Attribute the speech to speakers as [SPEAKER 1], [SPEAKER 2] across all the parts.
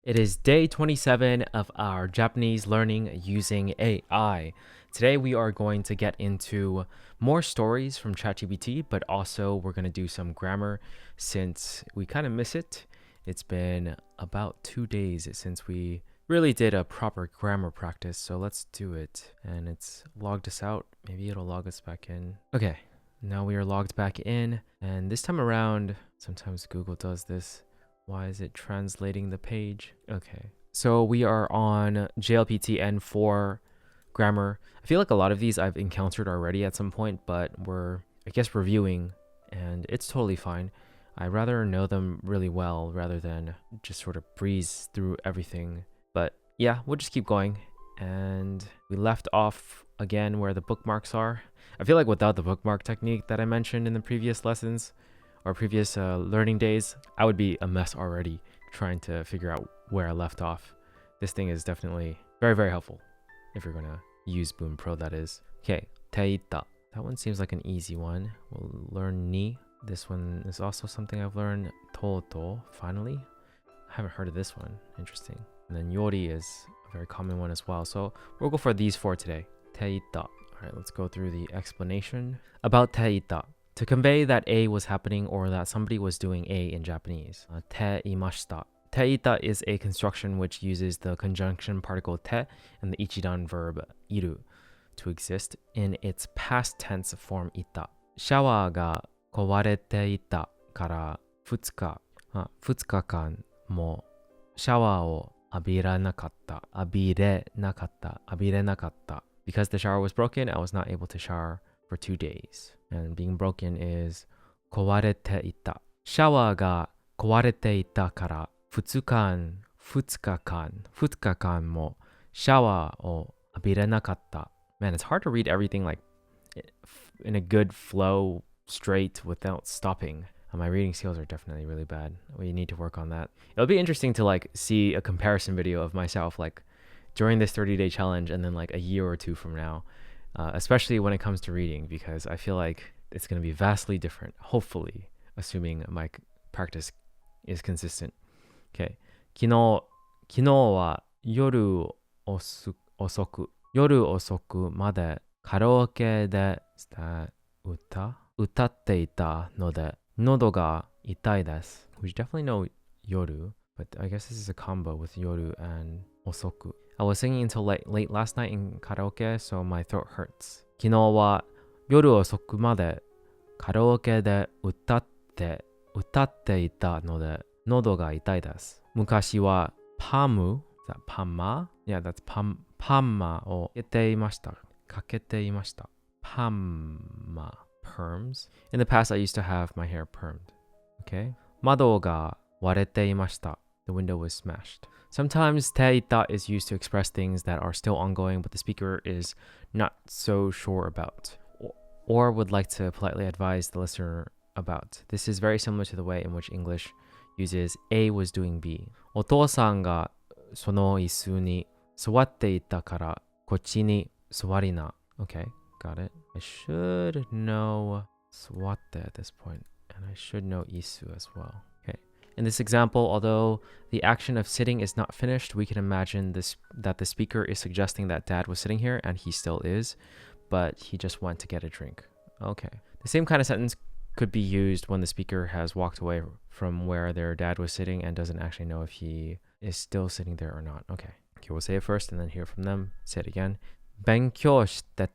[SPEAKER 1] It is day 27 of our Japanese learning using AI. Today we are going to get into more stories from ChatGPT, but also we're going to do some grammar since we kind of miss it. It's been about 2 days since we really did a proper grammar practice, so let's do it. And it's logged us out. Maybe it'll log us back in. Okay, now we are logged back in, and this time around, sometimes Google does this. Why is it translating the page? Okay. So we are on JLPT N4 grammar. I feel like a lot of these I've encountered already at some point, but we're, I guess, reviewing, and it's totally fine. I'd rather know them really well rather than just sort of breeze through everything. But yeah, we'll just keep going. And we left off again where the bookmarks are. I feel like without the bookmark technique that I mentioned in the previous lessons, or previous learning days, I would be a mess already trying to figure out where I left off. This thing is definitely very, very helpful if you're gonna use Boom Pro, that is. Okay, teita. That one seems like an easy one. We'll learn ni. This one is also something I've learned. Toto, finally. I haven't heard of this one. Interesting. And then yori is a very common one as well. So we'll go for these four today. Teita. All right, let's go through the explanation about teita. To convey that A was happening or that somebody was doing A in Japanese. Te imashita. Teita is a construction which uses the conjunction particle te and the ichidan verb iru to exist in its past tense form ita. Shower ga kowarete ita kara 2日間もシャワーを浴びれなかった。Because the shower was broken, I was not able to shower for 2 days. And being broken is 壊れていた。シャワーが壊れていたから2日間もシャワーを浴びれなかった。Man, it's hard to read everything like in a good flow, straight, without stopping. My reading skills are definitely really bad. We need to work on that. It'll be interesting to like see a comparison video of myself like during this 30-day challenge and then like a year or two from now. Especially when it comes to reading, because I feel like it's going to be vastly different, hopefully, assuming my practice is consistent. Okay. 昨日は夜遅くまでカラオケで歌っていたので喉が痛いです。We definitely know yoru, but I guess this is a combo with yoru and osoku. I was singing until late last night in karaoke, so my throat hurts. 昨日は夜遅くまでカラオケで歌っていたので喉が痛いです。昔はパム is that パンマ Yeah, that's パンマをかけていました。パンマ perms. In the past, I used to have my hair permed. Okay. 窓が割れていました。The window was smashed. Sometimes teita is used to express things that are still ongoing, but the speaker is not so sure about, or would like to politely advise the listener about. This is very similar to the way in which English uses A was doing B. お父さんがその椅子に座っていたからこっちに座りな。Okay, got it. I should know 座って at this point, and I should know isu as well. In this example, although the action of sitting is not finished, we can imagine that the speaker is suggesting that dad was sitting here, and he still is, but he just went to get a drink. Okay. The same kind of sentence could be used when the speaker has walked away from where their dad was sitting and doesn't actually know if he is still sitting there or not. Okay, we'll say it first and then hear from them. Say it again. 勉強をして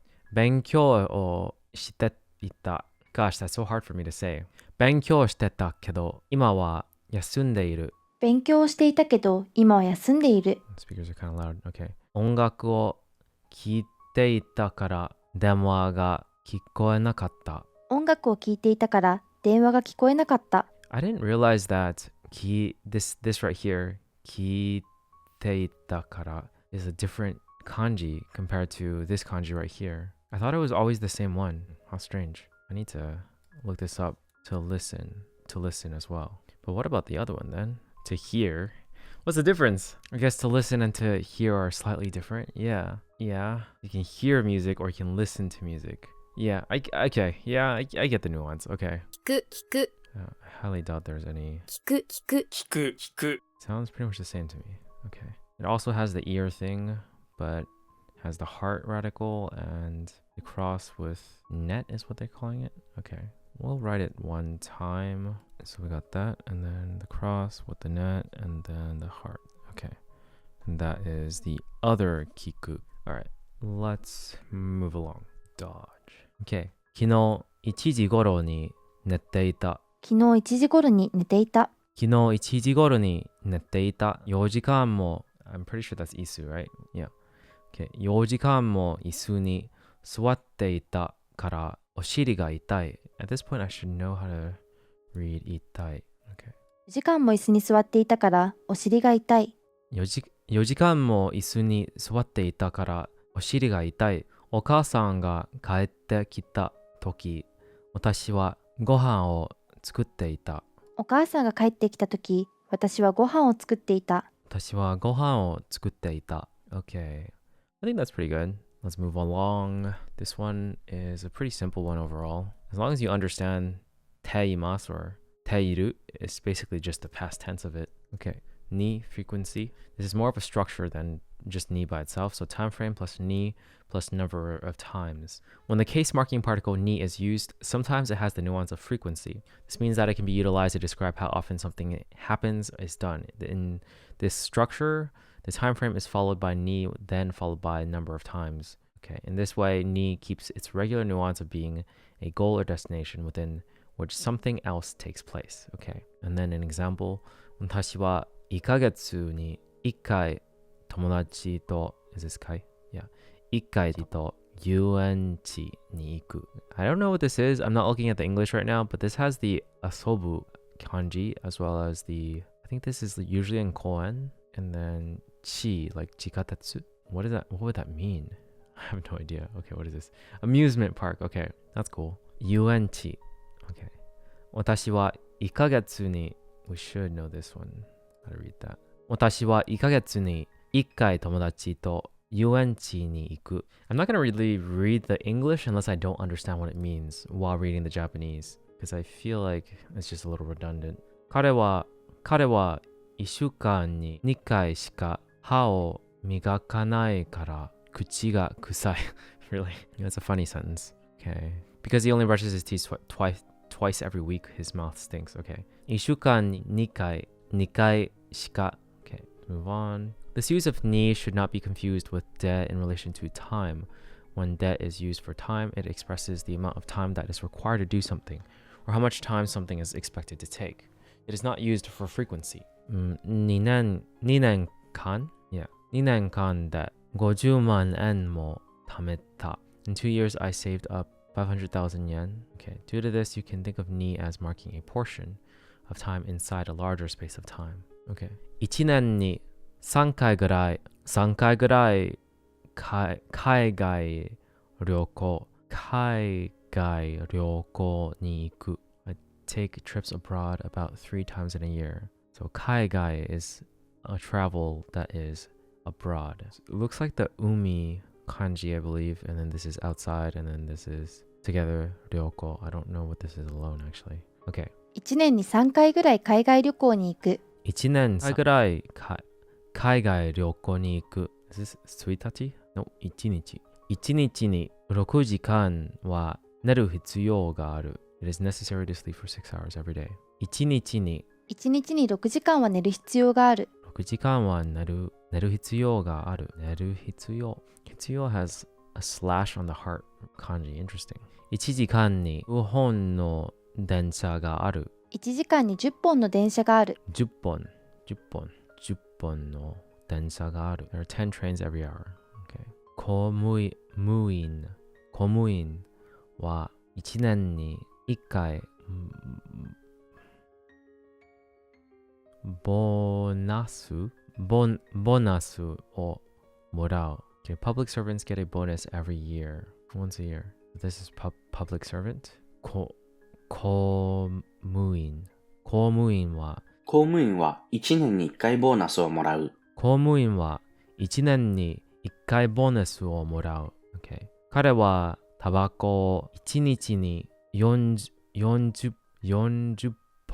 [SPEAKER 1] いた. Gosh, that's so hard for me to say. 勉強してたけど、今は休んでいる。
[SPEAKER 2] 勉強していたけど、今は休んでいる。
[SPEAKER 1] Speakers are kind of loud. Okay. 音楽を聴いていたから電話が聞こえなかった。
[SPEAKER 2] 音楽を聴いていたから電話が聞こえなかった。
[SPEAKER 1] I didn't realize that this right here, 聞いていたから is a different kanji compared to this kanji right here. I thought it was always the same one. How strange. I need to look this up to listen as well. But what about the other one then? To hear. What's the difference? I guess to listen and to hear are slightly different. Yeah. You can hear music or you can listen to music. Yeah, I get the nuance. Okay.
[SPEAKER 2] 聞く。
[SPEAKER 1] I highly doubt there's any.
[SPEAKER 2] 聞く、聞く。
[SPEAKER 3] 聞く、聞く。
[SPEAKER 1] Sounds pretty much the same to me. Okay. It also has the ear thing, but has the heart radical and the cross with net is what they're calling it. Okay. We'll write it one time. So we got that, and then the cross with the net, and then the heart. Okay. And that is the other kiku. All right. Let's move along. Dodge. Okay. 昨日1時頃に寝ていた。
[SPEAKER 2] 昨日1時頃に寝ていた。
[SPEAKER 1] 昨日1時頃に寝ていた。4時間も I'm pretty sure that's 椅子 right? Yeah. Okay. 4時間も椅子に座っていたからお尻が痛い。At this point I should know how to read 痛い。Okay.
[SPEAKER 2] 4時間も椅子に座っていたからお尻が痛い。
[SPEAKER 1] 4時間も椅子に座っていたからお尻が痛い。お母さんが帰ってきた時、私はご飯を作っていた。
[SPEAKER 2] お母さんが帰ってきた時、私はご飯を作っていた。
[SPEAKER 1] 私はご飯を作っていた。Okay. I think that's pretty good. Let's move along. This one is a pretty simple one overall. As long as you understand ています or ている, it's basically just the past tense of it. Okay. Ni, frequency. This is more of a structure than just ni by itself. So time frame plus ni plus number of times. When the case marking particle ni is used, sometimes it has the nuance of frequency. This means that it can be utilized to describe how often something happens, is done. In this structure, the time frame is followed by ni, then followed by a number of times. Okay. In this way, ni keeps its regular nuance of being a goal or destination within which something else takes place. Okay. And then an example. 私は1ヶ月に1回友達と is this 回? Yeah. 1回と遊園地に行く. I don't know what this is. I'm not looking at the English right now, but this has the asobu kanji as well as the, I think this is usually in koen, and then chi, like jikatetsu. What is that? What would that mean? I have no idea. Okay, what is this? Amusement park. Okay, that's cool. 遊園地. Okay. 私は1ヶ月に We should know this one. How to read that. 私は1ヶ月に1回友達と遊園地に行く. I'm not going to really read the English unless I don't understand what it means while reading the Japanese, because I feel like it's just a little redundant. 彼は1週間に2回しか歯を磨かないから口が臭い. Really? That's a funny sentence. Okay. Because he only brushes his teeth twice every week, his mouth stinks. Okay. 1週間に2回しか. Okay, move on. This use of ni should not be confused with de in relation to time. When de is used for time, it expresses the amount of time that is required to do something, or how much time something is expected to take. It is not used for frequency. 2年間? Yeah. 2年間で50万円も貯めた. In 2 years, I saved up 500,000 yen. Okay. Due to this, you can think of ni as marking a portion of time inside a larger space of time. Okay. 1年に3回ぐらい海外旅行に行く. I take trips abroad about 3 times in a year. So 海外 is a travel that is abroad. It looks like the umi kanji, I believe, and then this is outside, and then this is together, ryoko. I don't know what this is alone, actually. Okay.
[SPEAKER 2] 1年に3回ぐらい海外旅行に行く。
[SPEAKER 1] 1年3回ぐらい海外旅行に行く. Is this 1日? No, 1日. 1日に6時間は寝る必要がある. It is necessary to sleep for 6 hours every day. 1日に
[SPEAKER 2] 6時間は寝る必要がある。
[SPEAKER 1] 6時間は寝る必要がある. 寝る必要 has a slash on the heart kanji. Interesting. 1時間に5本の電車がある.
[SPEAKER 2] 1時間に10本の電車がある。
[SPEAKER 1] 10本の電車がある. There are 10 trains every hour. Okay. 公務員は1年に1回ボーナスをもらう. Okay, public servants get a bonus every year, once a year. This is public servant. 公務員は
[SPEAKER 3] 1年に1回ボーナスをもらう.
[SPEAKER 1] 公務員は1年に1回ボーナスをもらう. Okay. 彼はタバコを1日に40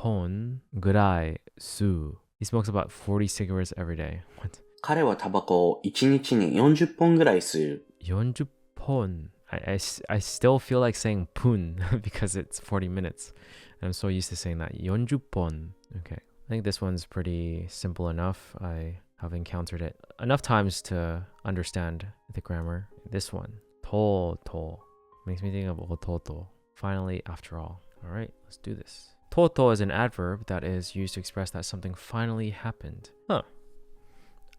[SPEAKER 1] 本ぐらい吸う. He smokes about 40 cigarettes every day. What?
[SPEAKER 3] 彼はタバコを1日に40本ぐらい吸う。
[SPEAKER 1] 40本. I still feel like saying pun because it's 40 minutes. And I'm so used to saying that. 40本. Okay. I think this one's pretty simple enough. I have encountered it enough times to understand the grammar. This one. とうとう. Makes me think of ototo. Finally, after all. All right, let's do this. とうとう is an adverb that is used to express that something finally happened. Huh.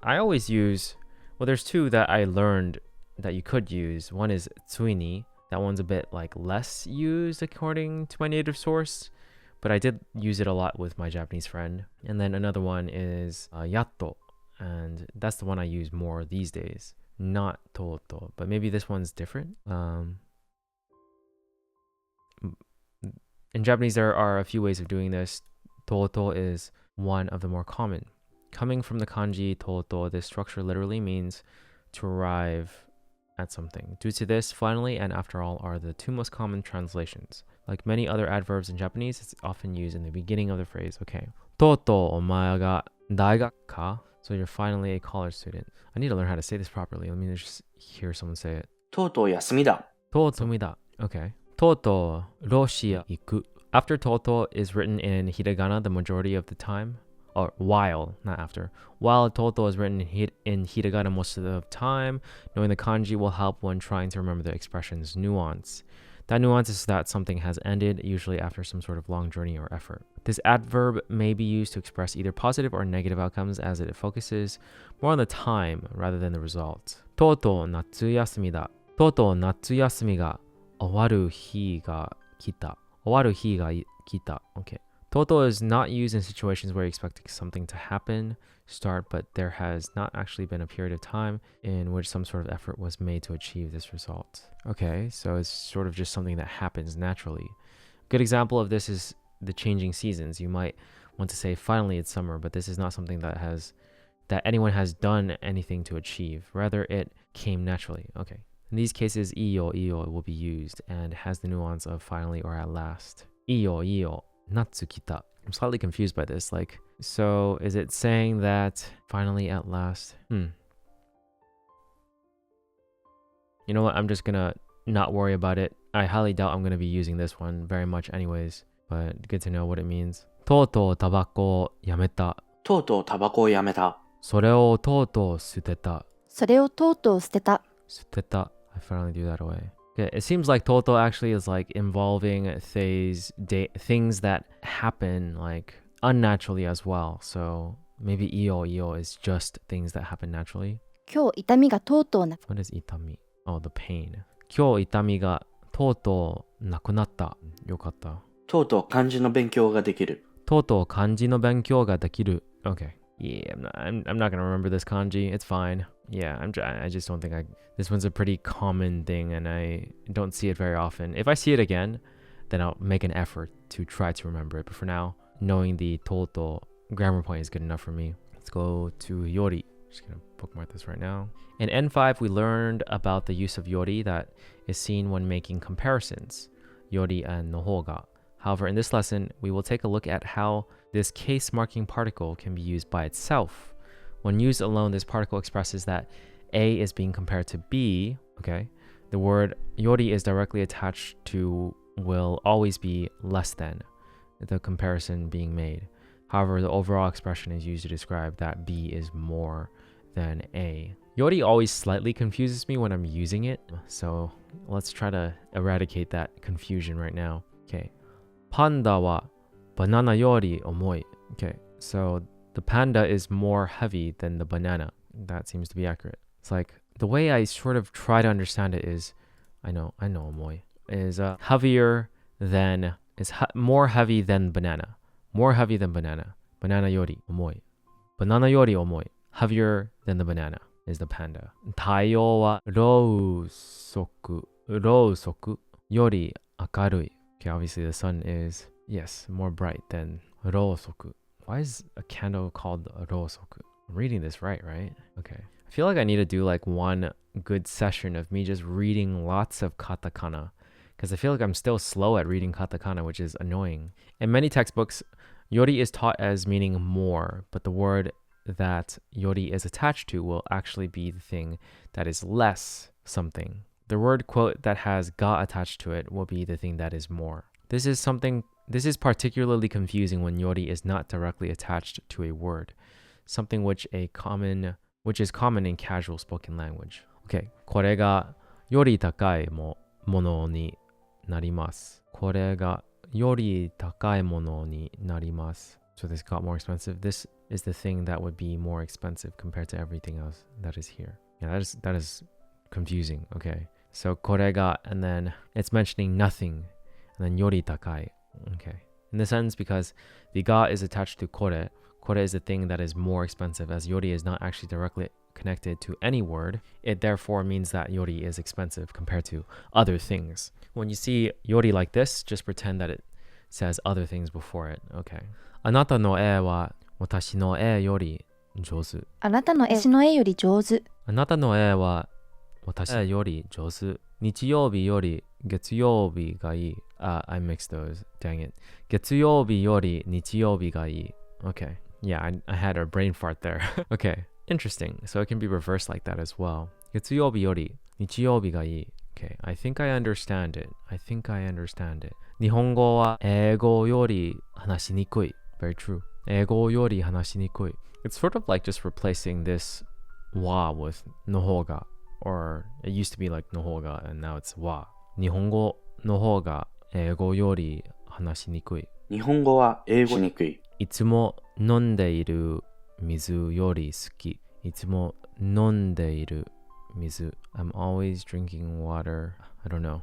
[SPEAKER 1] I always use, well, there's two that I learned that you could use. One is tsuini. That one's a bit like less used according to my native source, but I did use it a lot with my Japanese friend. And then another one is yatto, and that's the one I use more these days. Not toto, but maybe this one's different. In Japanese, there are a few ways of doing this. Toto is one of the more common. Coming from the kanji toto, this structure literally means to arrive at something. Due to this, finally and after all are the two most common translations. Like many other adverbs in Japanese, it's often used in the beginning of the phrase. Okay. Toto omae ga daigaku ka? So you're finally a college student. I need to learn how to say this properly. Let me just hear someone say it.
[SPEAKER 3] とうとう休みだ。
[SPEAKER 1] Totomida. Okay. Toto Roshia iku. After toto is written in hiragana the majority of the time. Or while, not after. While toto is written in hiragana most of the time, knowing the kanji will help when trying to remember the expression's nuance. That nuance is that something has ended, usually after some sort of long journey or effort. This adverb may be used to express either positive or negative outcomes as it focuses more on the time rather than the result. Toto natsuyasumi da. Toto natsuyasumi ga owaru hi ga kita. Owaru hi ga kita. Okay. Toto is not used in situations where you expect something to happen, start, but there has not actually been a period of time in which some sort of effort was made to achieve this result. Okay, so it's sort of just something that happens naturally. A good example of this is the changing seasons. You might want to say, finally it's summer, but this is not something that anyone has done anything to achieve. Rather, it came naturally. Okay. In these cases, iyo will be used and has the nuance of finally or at last. Iyo. Natsukita. I'm slightly confused by this. Like, so is it saying that finally at last? You know what? I'm just gonna not worry about it. I highly doubt I'm gonna be using this one very much anyways, but good to know what it means. とうとうタバコをやめた。
[SPEAKER 3] とうとうタバコをやめた。
[SPEAKER 1] それをとうとう捨てた。
[SPEAKER 2] それをとうとう捨てた。
[SPEAKER 1] 捨てた. I finally do that away. Okay, it seems like toto actually is like involving things that happen like unnaturally as well. So maybe iyo is just things that happen naturally.
[SPEAKER 2] 今日痛みがとうとうな。
[SPEAKER 1] What is itami? Oh, the pain. 今日痛みがとうとうなくなった。よかった。
[SPEAKER 3] とうとう漢字の勉強ができる。
[SPEAKER 1] とうとう漢字の勉強ができる. Okay. Yeah, I'm not gonna remember this kanji. It's fine. Yeah, I just don't think this one's a pretty common thing and I don't see it very often. If I see it again, then I'll make an effort to try to remember it. But for now, knowing the toto grammar point is good enough for me. Let's go to yori. Just gonna bookmark this right now. In N5, we learned about the use of yori that is seen when making comparisons. Yori and nohoga. However, in this lesson, we will take a look at how this case marking particle can be used by itself. When used alone, this particle expresses that A is being compared to B, okay? The word yori is directly attached to will always be less than the comparison being made. However, the overall expression is used to describe that B is more than A. Yori always slightly confuses me when I'm using it, so let's try to eradicate that confusion right now. Okay. Panda wa banana yori omoi. Okay, so the panda is more heavy than the banana. That seems to be accurate. It's like the way I sort of try to understand it is, I know omoi is heavier than more heavy than banana. More heavy than banana. Banana yori omoi. Banana yori omoi. Heavier than the banana is the panda. Taiyo wa rousoku yori akarui. Okay, obviously the sun is, yes, more bright than rousoku. Why is a candle called rousoku? I'm reading this right? Okay. I feel like I need to do like one good session of me just reading lots of katakana, because I feel like I'm still slow at reading katakana, which is annoying. In many textbooks, yori is taught as meaning more, but the word that yori is attached to will actually be the thing that is less something. The word quote that has ga attached to it will be the thing that is more. This is particularly confusing when yori is not directly attached to a word, something which is common in casual spoken language. Okay, これがより高いものになります。これがより高いものになります。So this got more expensive. This is the thing that would be more expensive compared to everything else that is here. Yeah, that is confusing. Okay, so これが and then it's mentioning nothing, and then より高い. Okay, in this sentence, because the ga is attached to kore is the thing that is more expensive, as yori is not actually directly connected to any word. It therefore means that yori is expensive compared to other things. When you see yori like this, just pretend that it says other things before it. Okay. あなたの絵は私の絵より上手。
[SPEAKER 2] あなたの絵私の絵より上手。
[SPEAKER 1] あなたの絵は私の絵より上手。日曜日より月曜日がいい。I mixed those. Dang it. 月曜日より日曜日がいい. Okay. Yeah, I had a brain fart there. Okay. Interesting. So it can be reversed like that as well. 月曜日より日曜日がいい. Okay. I think I understand it. 日本語は英語より話しにくい. Very true. 英語より話しにくい. It's sort of like just replacing this wa with の方が. Or it used to be like の方が and now it's wa. 日本語の方が英語より話しにくい。
[SPEAKER 3] 日本語は英語にくい。
[SPEAKER 1] いつも飲んでいる水より好き。いつも飲んでいる水。I'm always drinking water. I don't know.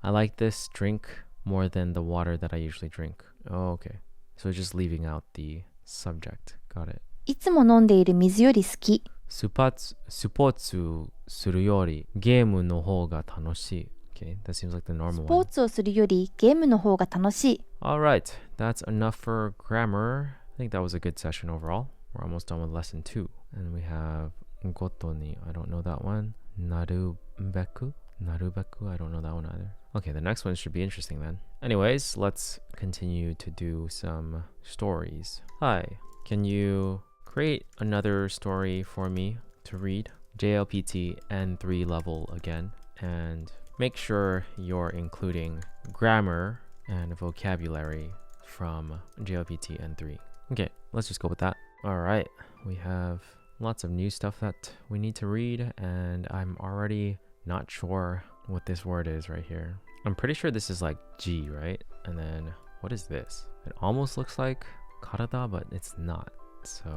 [SPEAKER 1] I like this drink more than the water that I usually drink. Oh, okay. So just leaving out the subject. Got it.
[SPEAKER 2] いつも飲んでいる水より好き。
[SPEAKER 1] スポーツするよりゲームの方が楽しい。Okay, that seems like the normal
[SPEAKER 2] スポ
[SPEAKER 1] one.
[SPEAKER 2] ーツをするよりゲームの方が楽しい。
[SPEAKER 1] Alright, that's enough for grammar. I think that was a good session overall. We're almost done with lesson 2. And we have ごとに, I don't know that one. なるべく, I don't know that one either. Okay, the next one should be interesting then. Anyways, let's continue to do some stories. Hi, can you create another story for me to read? JLPT N3 level again. And make sure you're including grammar and vocabulary from JLPT N3. Okay, let's just go with that. All right, we have lots of new stuff that we need to read, and I'm already not sure what this word is right here. I'm pretty sure this is like G, right? And then what is this? It almost looks like karada, but it's not. So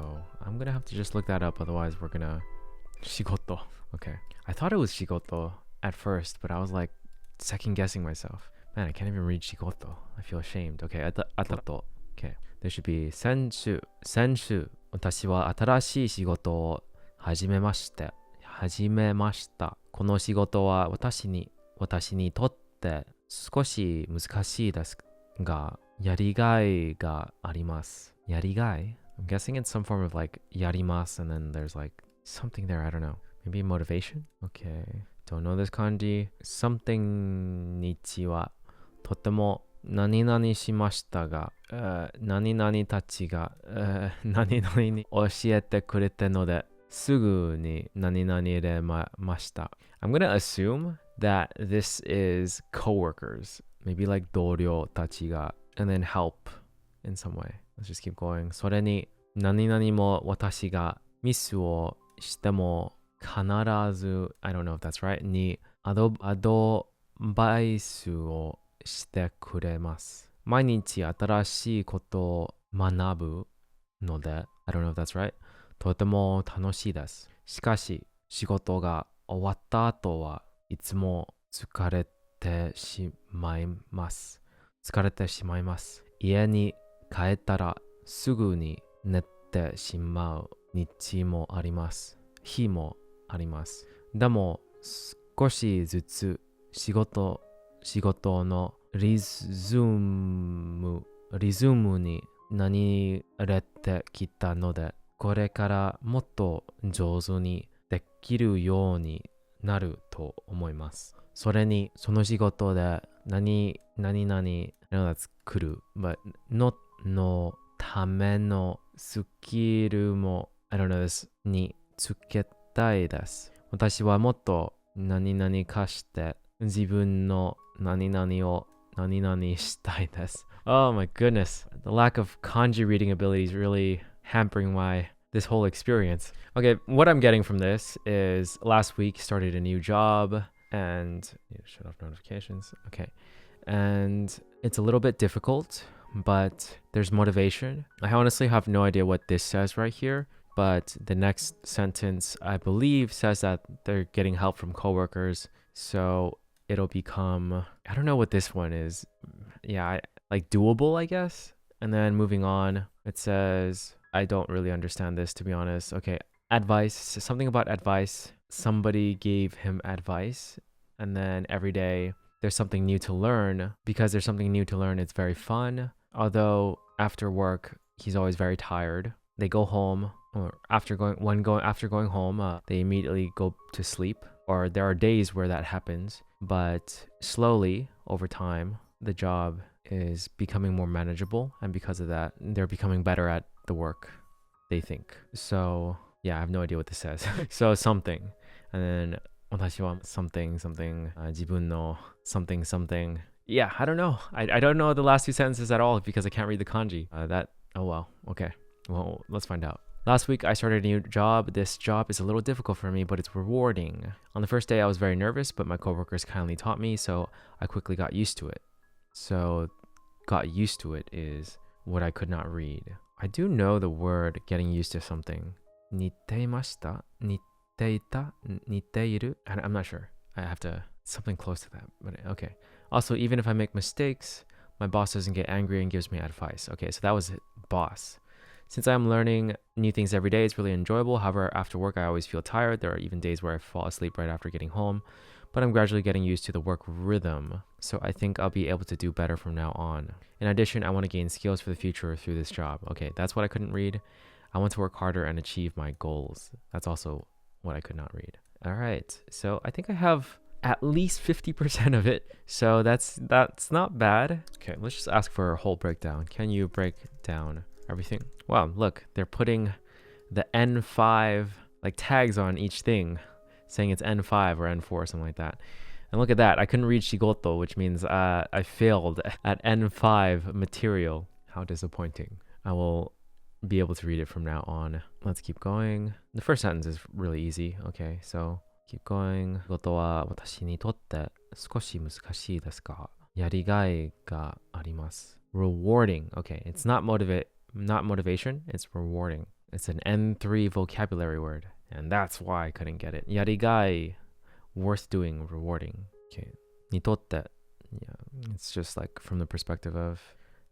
[SPEAKER 1] I'm gonna have to just look that up, otherwise we're gonna shigoto. Okay, I thought it was shigoto at first, but I was like second guessing myself. Man, I can't even read shigoto. I feel ashamed. Okay, atato. Okay, there should be senshu. 私は新しい仕事を始めました。この仕事は私にとって少し難しいですが、やりがいがあります。やりがい? I'm guessing it's some form of like やります and then there's like something there, I don't know. Maybe motivation? Okay. Don't know this kanji. Something 日はとても何々しましたが、何々たちが、何々に教えてくれたので、すぐに何々入れました。I'm gonna assume that this is coworkers, maybe like 同僚たちが, and then help in some way. Let's just keep going. それに何々も私がミスをしても必ず I don't know if that's right にアドバイスをしてくれます。毎日新しいことを学ぶので I don't know if that's right とても楽しいです。しかし仕事が終わった後はいつも疲れてしまいます。家に帰ったらすぐに寝てしまう日もあります。日もあります。でも少しずつ仕事のリズムに慣れてきたので、これからもっと上手にできるようになると思います。それにその仕事で nani, I know that's kuru, but no tame no skill mo, I don't know this, ni tsuketai desu. 私はもっと何々化して自分の何々を何々したいです. Oh my goodness. The lack of kanji reading ability is really hampering this whole experience. Okay, what I'm getting from this is last week started a new job and shut off notifications. Okay. And it's a little bit difficult, but there's motivation. I honestly have no idea what this says right here, but the next sentence, I believe, says that they're getting help from coworkers. So it'll become, I don't know what this one is. Yeah, like doable, I guess. And then moving on, it says, I don't really understand this, to be honest. Okay, advice, something about advice. Somebody gave him advice. And then every day there's something new to learn. Because there's something new to learn, it's very fun. Although after work, he's always very tired. They go home, or after going home, they immediately go to sleep. Or there are days where that happens. But slowly, over time, the job is becoming more manageable. And because of that, they're becoming better at the work, they think. So, yeah, I have no idea what this says. So, something. And then, 私は something, 自分の something. Yeah, I don't know. I don't know the last two sentences at all because I can't read the kanji. Oh well, okay. Well, let's find out. Last week, I started a new job. This job is a little difficult for me, but it's rewarding. On the first day, I was very nervous, but my coworkers kindly taught me, so I quickly got used to it. So, got used to it is what I could not read. I do know the word getting used to something. 似ていました? 似ていた? 似ている? I'm not sure. I have to, something close to that, but okay. Also, even if I make mistakes, my boss doesn't get angry and gives me advice. Okay, so that was it, boss. Since I'm learning new things every day, it's really enjoyable. However, after work, I always feel tired. There are even days where I fall asleep right after getting home, but I'm gradually getting used to the work rhythm. So I think I'll be able to do better from now on. In addition, I want to gain skills for the future through this job. Okay, that's what I couldn't read. I want to work harder and achieve my goals. That's also what I could not read. All right, so I think I have at least 50% of it. So that's not bad. Okay, let's just ask for a whole breakdown. Can you break down everything? Wow, look, they're putting the N5 like tags on each thing, saying it's N5 or N4 or something like that. And look at that, I couldn't read shigoto, which means I failed at N5 material. How disappointing. I will be able to read it from now on. Let's keep going. The first sentence is really easy. Okay, so keep going. 仕事は私にとって少し難しいですが、やりがいがあります。Rewarding. Okay, it's not motivation, it's rewarding. It's an N3 vocabulary word, and that's why I couldn't get it. やりがい, worth doing, rewarding. Okay, にとって、yeah, it's just like from the perspective of,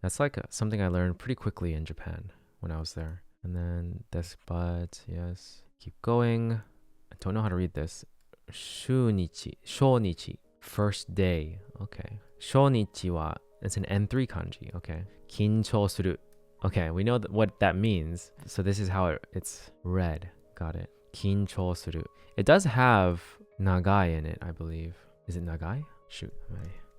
[SPEAKER 1] that's like something I learned pretty quickly in Japan when I was there. And then this, but yes, keep going. I don't know how to read this. 週日, 初日, first day. Okay. 初日は, it's an N3 kanji. Okay. 緊張する. Okay, we know what that means. So this is how it's read. Got it. 緊張する. It does have nagai in it, I believe. Is it nagai? Shoot.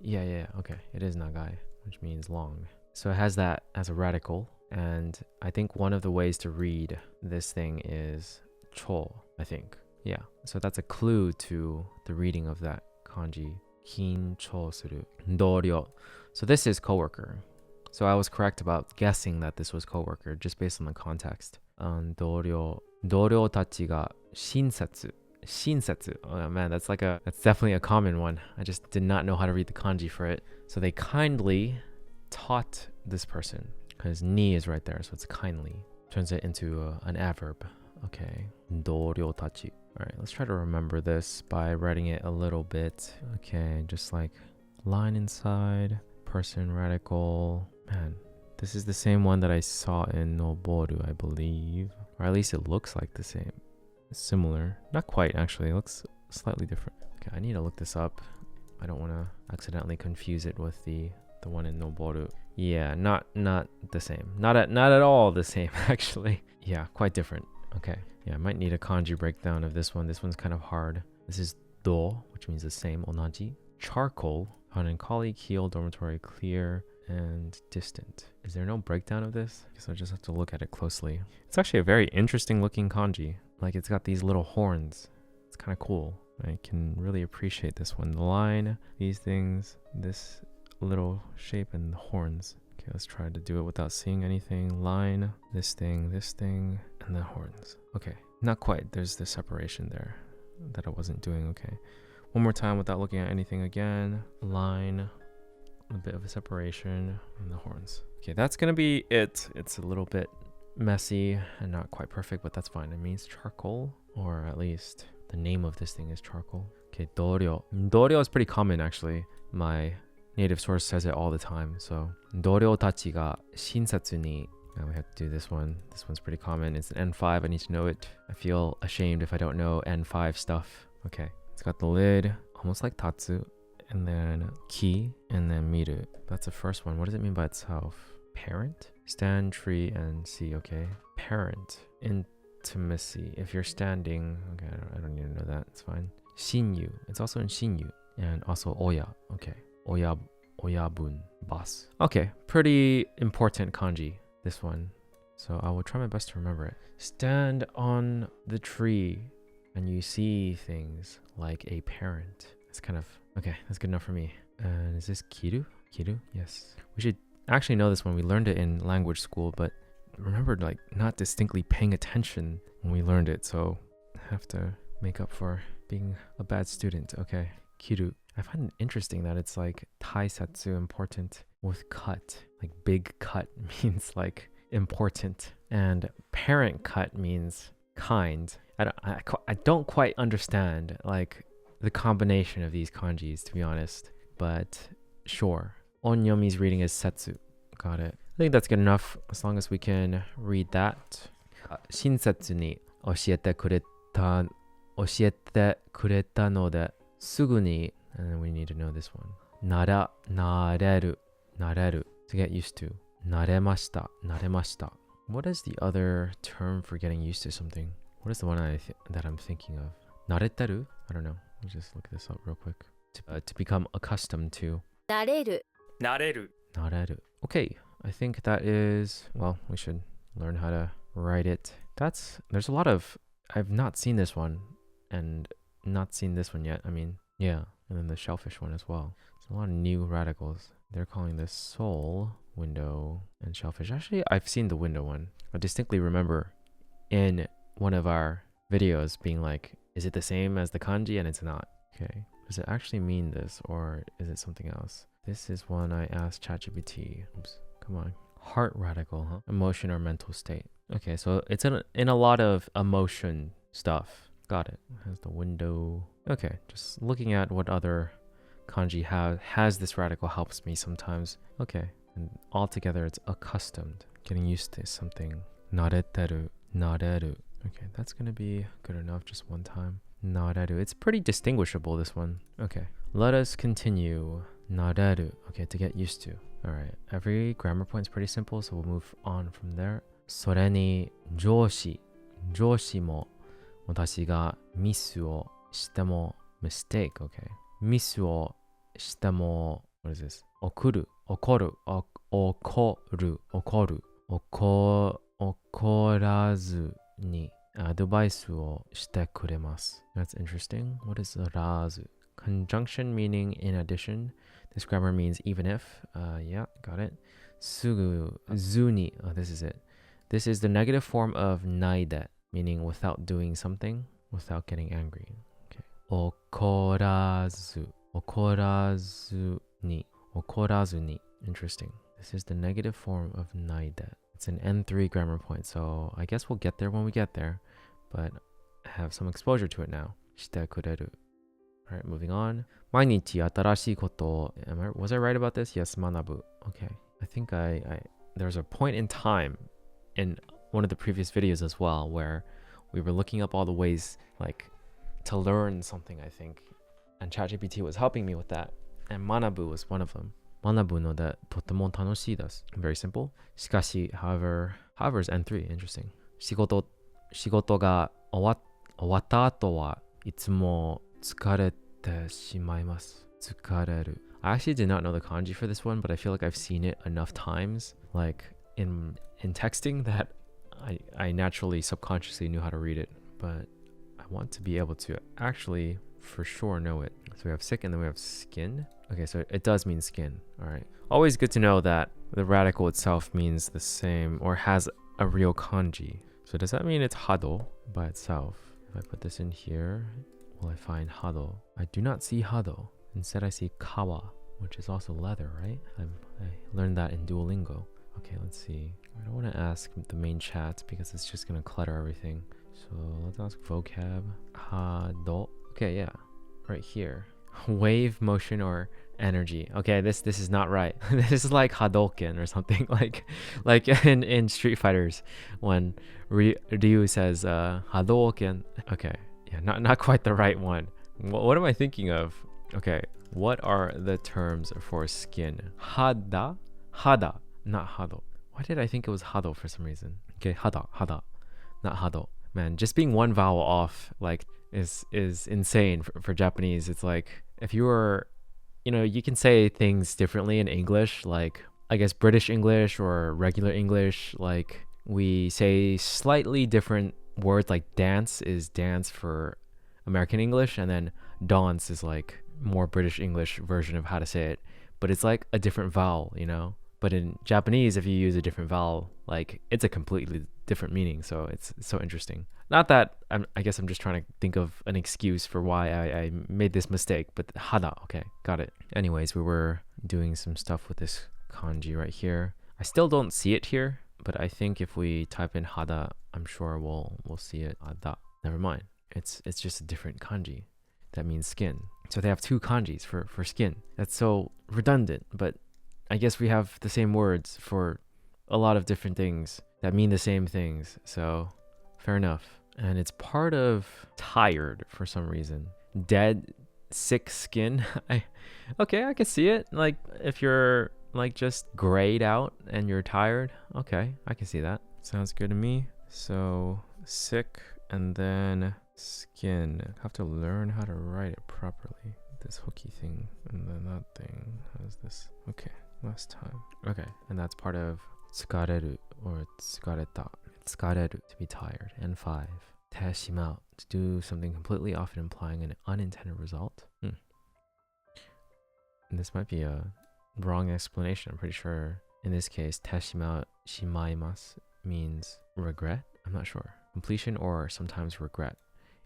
[SPEAKER 1] Yeah. Okay. It is nagai, which means long. So it has that as a radical. And I think one of the ways to read this thing is cho, I think. Yeah. So that's a clue to the reading of that kanji. 緊張する. 同僚. So this is coworker. So I was correct about guessing that this was coworker just based on the context. 同僚たちが親切. Oh man, that's definitely a common one. I just did not know how to read the kanji for it. So they kindly taught this person. Because ni is right there, so it's kindly. Turns it into an adverb. Okay. 同僚たち. Alright, let's try to remember this by writing it a little bit. Okay, just like line inside, person radical. Man, this is the same one that I saw in Noboru, I believe. Or at least it looks like the same. Similar. Not quite, actually. It looks slightly different. Okay, I need to look this up. I don't want to accidentally confuse it with the one in Noboru. Yeah, not the same. Not at all the same, actually. Yeah, quite different. Okay. Yeah, I might need a kanji breakdown of this one. This one's kind of hard. This is do, which means the same, onaji. Charcoal. Found in colleague, heel, dormitory, clear, and distant. Is there no breakdown of this? I guess I just have to look at it closely. It's actually a very interesting looking kanji. Like it's got these little horns. It's kind of cool. I can really appreciate this one. The line, these things, this little shape, and the horns. Okay, let's try to do it without seeing anything. Line, this thing, and the horns. Okay, not quite. There's the separation there that I wasn't doing. Okay. One more time without looking at anything again. Line, a bit of a separation, and the horns. Okay, that's gonna be it. It's a little bit messy and not quite perfect, but that's fine. It means charcoal, or at least the name of this thing is charcoal. Okay, doryo. Doryo is pretty common actually. My native source says it all the time. So, doryo tachi ga shinsatsu ni. Now we have to do this one. This one's pretty common. It's an N5. I need to know it. I feel ashamed if I don't know N5 stuff. Okay. It's got the lid, almost like tatsu, and then ki, and then miru. That's the first one. What does it mean by itself? Parent? Stand, tree, and see. Okay. Parent. Intimacy. If you're standing, okay, I don't need to know that. It's fine. Shinyu. It's also in shinyu. And also oya. Okay. Oyabun. Boss. Okay. Pretty important kanji, this one. So I will try my best to remember it. Stand on the tree and you see things like a parent. It's kind of, okay, that's good enough for me. And is this kiru? Kiru? Yes. We should actually know this one. We learned it in language school, but remembered like not distinctly paying attention when we learned it. So I have to make up for being a bad student. Okay, kiru. I find it interesting that it's like taisatsu, important, with cut. Like big cut means like important. And parent cut means kind. I don't quite understand like the combination of these kanjis, to be honest, but sure. Onyomi's reading is setsu. Got it. I think that's good enough as long as we can read that. Shinsetsu ni oshiete kureta node sugu ni, and then we need to know this one. Nareru. To get used to. Naremashita. What is the other term for getting used to something? What is the one that I'm thinking of? Nareteru? I don't know. Let's just look this up real quick. To become accustomed to.
[SPEAKER 4] 慣れる
[SPEAKER 1] Nareru. Okay, I think that is, well, we should learn how to write it. There's a lot of, I've not seen this one and not seen this one yet. I mean, yeah, and then the shellfish one as well. There's a lot of new radicals. They're calling this soul, window, and shellfish. Actually, I've seen the window one. I distinctly remember in one of our videos being like, is it the same as the kanji? And it's not. Okay. Does it actually mean this, or is it something else? This is one I asked ChatGPT. Oops. Come on. Heart radical, huh? Emotion or mental state. Okay, so it's in a lot of emotion stuff. Got it. Has the window. Okay, just looking at what other kanji has this radical helps me sometimes. Okay, and altogether it's accustomed. Getting used to something. Nareteru. Okay, that's gonna be good enough just one time. Nareru. It's pretty distinguishable, this one. Okay, let us continue. Nareru. Okay, to get used to. Alright, every grammar point is pretty simple, so we'll move on from there. それに上司も私がミスをしても mistake, okay. ミスをしても what is this? 怒らずにアドバイスをしてくれます。That's interesting. What is らず? Conjunction meaning in addition. This grammar means even if. Yeah, got it. すぐずに. Oh, this is it. This is the negative form of ないで, meaning without doing something, without getting angry. Okay. 怒らずに. Interesting. This is the negative form of ないで. It's an N3 grammar point, so I guess we'll get there when we get there, but I have some exposure to it now. してくれる. Alright, moving on. 毎日新しいことを was I right about this? Yes, 学ぶ. Okay. I think there's a point in time in one of the previous videos as well where we were looking up all the ways like to learn something, I think. And ChatGPT was helping me with that. And 学ぶ was one of them. 学ぶのでとても楽しいです. Very simple. しかし, however is N3. Interesting. 仕事が終わった後はいつも疲れてしまいます. 疲れる. I actually did not know the kanji for this one, but I feel like I've seen it enough times, like in texting, that I naturally subconsciously knew how to read it. But I want to be able to actually for sure know it. So we have sick and then we have skin. Okay, so it does mean skin. All right. Always good to know that the radical itself means the same or has a real kanji. So does that mean it's hado by itself? If I put this in here, will I find hado? I do not see hado. Instead I see kawa, which is also leather, right? I learned that in Duolingo. Okay, let's see. I don't want to ask the main chat because it's just going to clutter everything. So let's ask vocab. Hado. Okay, yeah. Right here. Wave, motion, or energy. Okay, this is not right. This is like Hadouken or something. like in Street Fighters when Ryu says Hadouken. Okay, yeah, not quite the right one. What am I thinking of? Okay, what are the terms for skin? Hada, not hado. Why did I think it was hado for some reason? Okay, hada, not hado. Man, just being one vowel off like is insane for Japanese. It's like if you were, you can say things differently in English, like I guess British English or regular English. Like we say slightly different words, like dance is dance for American English, and then dance is like more British English version of how to say it, but it's like a different vowel, But in Japanese, if you use a different vowel, like it's a completely different meaning. So it's so interesting. Not that I guess I'm just trying to think of an excuse for why I made this mistake, but hada, okay, got it. Anyways, we were doing some stuff with this kanji right here. I still don't see it here, but I think if we type in hada, I'm sure we'll see it. Hada. Never mind. It's just a different kanji that means skin. So they have two kanjis for skin. That's so redundant, but I guess we have the same words for a lot of different things that mean the same things. So fair enough. And it's part of tired for some reason. Dead, sick skin. I can see it. Like if you're like just grayed out and you're tired. Okay, I can see that. Sounds good to me. So sick and then skin. I have to learn how to write it properly. This hooky thing and then that thing has this. Okay, last time. Okay, and that's part of tsukareru or tsukareta. Tsukareru, to be tired. And 5. Teshimau, to do something completely, often implying an unintended result. And this might be a wrong explanation. I'm pretty sure in this case, teshimau shimaimasu means regret. I'm not sure. Completion or sometimes regret.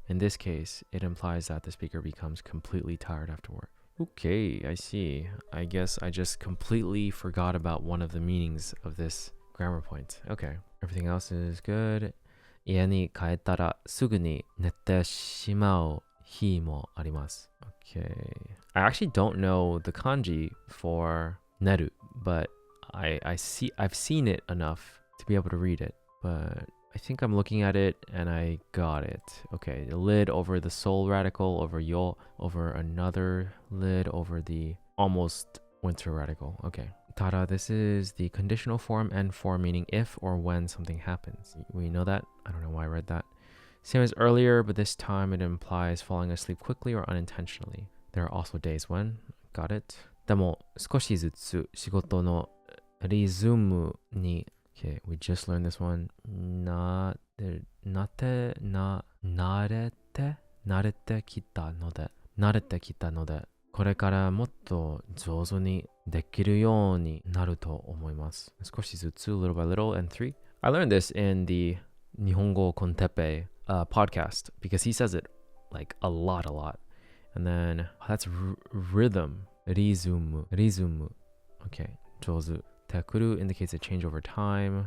[SPEAKER 1] In this case, it implies that the speaker becomes completely tired after work. Okay, I see. I guess I just completely forgot about one of the meanings of this grammar point. Okay, everything else is good. 家に帰ったらすぐに寝てしまう日もあります. Okay. I actually don't know the kanji for neru, but I've seen it enough to be able to read it. But I think I'm looking at it and I got it. Okay, the lid over the soul radical, over yo, over another lid, over the almost winter radical. Okay. Tada, this is the conditional form and form, meaning if or when something happens. We know that. I don't know why I read that. Same as earlier, but this time it implies falling asleep quickly or unintentionally. There are also days when. Got it. でも少しずつ仕事のリズムに Okay, we just learned this one. 慣れてきたので、これからもっと上手にできるようになると思います。少しずつ, little by little, and 3. I learned this in the Nihongo Kontepe podcast because he says it like a lot. And then that's rhythm. Rizumu. Okay, 上手. Tekuru indicates a change over time.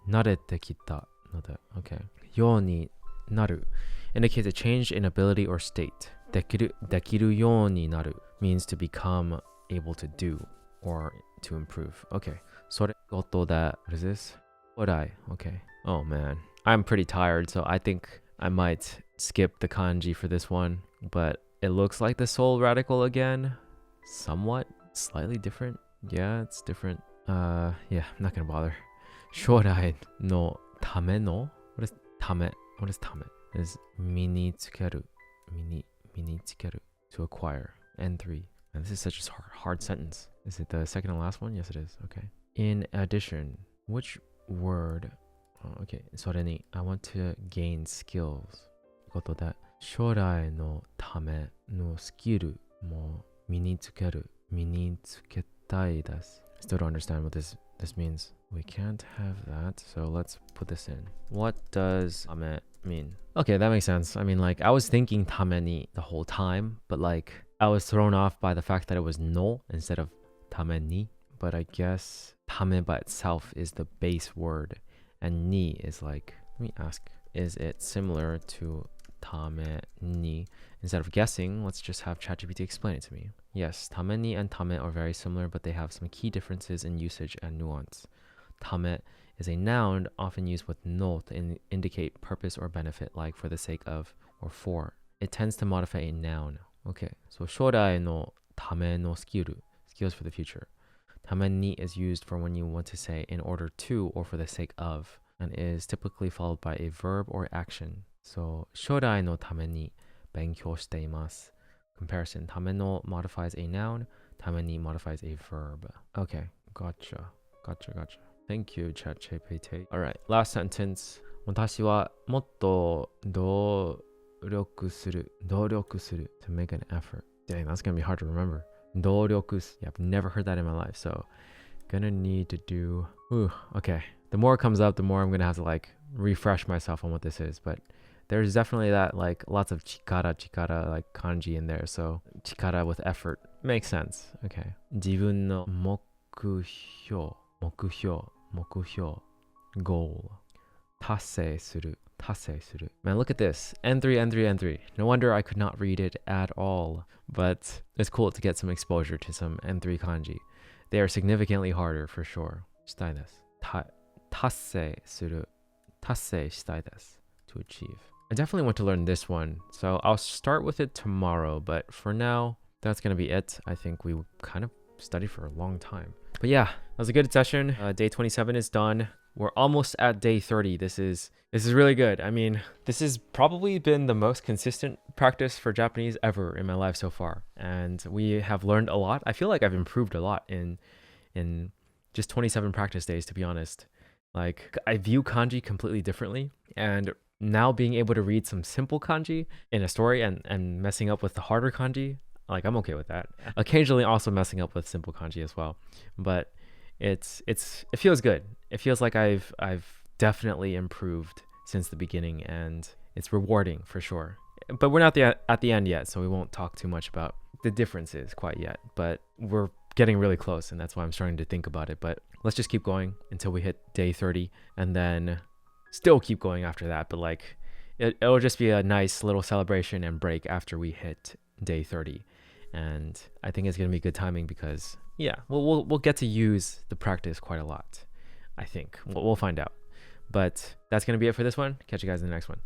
[SPEAKER 1] 慣れてきたので okay. ようになる indicates a change in ability or state. できるようになる means to become able to do or to improve. Okay. それごとで what is this? What I? Okay. Oh man. I'm pretty tired, so I think I might skip the kanji for this one. But it looks like the soul radical again. Somewhat. Slightly different. Yeah, it's different. Yeah, I'm not gonna bother. 将来のための What is ため? What is ため? Is 身につける to acquire. And 3. And this is such a hard sentence. Is it the second and last one? Yes, it is. Okay. In addition, which word? Oh, okay. それに I want to gain skills. ことで将来のためのスキルも身につける。身につけたいです。Still don't understand what this means. We can't have that, so let's put this in. What does ため mean? Okay, that makes sense. I mean, like, I was thinking ために the whole time, but like, I was thrown off by the fact that it was no instead of ために. But I guess ため by itself is the base word, and ni is like, let me ask, is it similar to ために? Instead of guessing, let's just have ChatGPT explain it to me. Yes, ために and ため are very similar, but they have some key differences in usage and nuance. ため is a noun often used with no to indicate purpose or benefit, like for the sake of or for. It tends to modify a noun. Okay, so 将来のためのスキル, skills for the future. ために is used for when you want to say in order to or for the sake of, and is typically followed by a verb or action. So 将来のために勉強しています. Comparison. ための modifies a noun. ために modifies a verb. Okay, gotcha. Thank you, ChatGPT. All right, last sentence. 私はもっと努力する to make an effort. Dang, that's gonna be hard to remember. 努力 yeah, I've never heard that in my life, so gonna need to do. Okay. The more it comes up, the more I'm gonna have to like refresh myself on what this is, but there's definitely that like lots of chikara like kanji in there, so chikara with effort makes sense. Okay. 自分の目標 goal 達成する Man, look at this. N3. No wonder I could not read it at all. But it's cool to get some exposure to some N3 kanji. They are significantly harder for sure. したいです。達成する したいです to achieve. I definitely want to learn this one, so I'll start with it tomorrow, but for now, that's going to be it. I think we kind of studied for a long time. But yeah, that was a good session. Day 27 is done. We're almost at day 30. This is really good. I mean, this has probably been the most consistent practice for Japanese ever in my life so far. And we have learned a lot. I feel like I've improved a lot in just 27 practice days, to be honest. Like, I view kanji completely differently, and now being able to read some simple kanji in a story and messing up with the harder kanji, like, I'm okay with that. Occasionally also messing up with simple kanji as well, but it feels good. It feels like I've definitely improved since the beginning, and it's rewarding for sure. But we're not at the end yet, so we won't talk too much about the differences quite yet, but we're getting really close, and that's why I'm starting to think about it. But let's just keep going until we hit day 30, and then still keep going after that. But like, it'll just be a nice little celebration and break after we hit day 30. And I think it's going to be good timing because, yeah, we'll get to use the practice quite a lot. I think we'll find out. But that's going to be it for this one. Catch you guys in the next one.